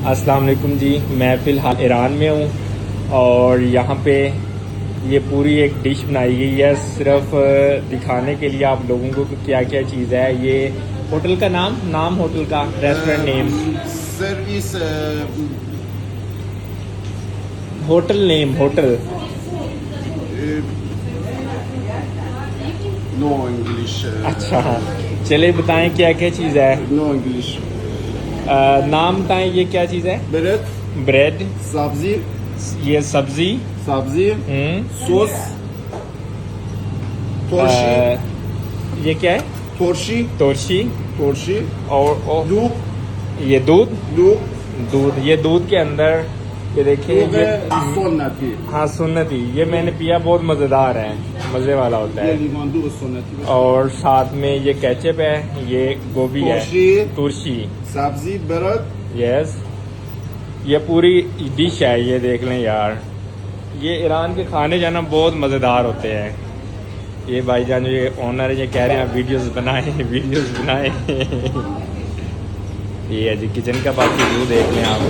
अस्सलाम वालेकुम जी। मैं फ़िलहाल ईरान में हूँ और यहाँ पे ये पूरी एक डिश बनाई गई है सिर्फ दिखाने के लिए आप लोगों को कि क्या क्या चीज़ है। ये होटल का नाम होटल का restaurant name service hotel no English. अच्छा, चले बताएं क्या क्या चीज़ है। No English. नाम बताएं ये क्या चीज़ है। ब्रेड, ब्रेड, सब्जी, ये सब्जी, सब्जी, सॉस, तोरशी, ये क्या है। तोरशी, तोरशी तोरशी, और दूध, ये दूध दूध, ये दूध के अंदर ये देखिए दूध ये सुन्नती। हाँ सुन्नती, ये मैंने पिया, बहुत मज़ेदार है, मज़े वाला होता ये है। लीमन दूध सुन्नती। और साथ में ये केचप है, ये गोभी है, तुरशी, सब्जी, ब्रेड। यस, ये पूरी डिश है। ये देख लें यार, ये ईरान के खाने जो है ना बहुत मज़ेदार होते हैं। ये भाईजान जो ये ओनर है ये कह रहे हैं वीडियोस बनाएं ये है जी किचन का, बाकी व्यू देख लें आप।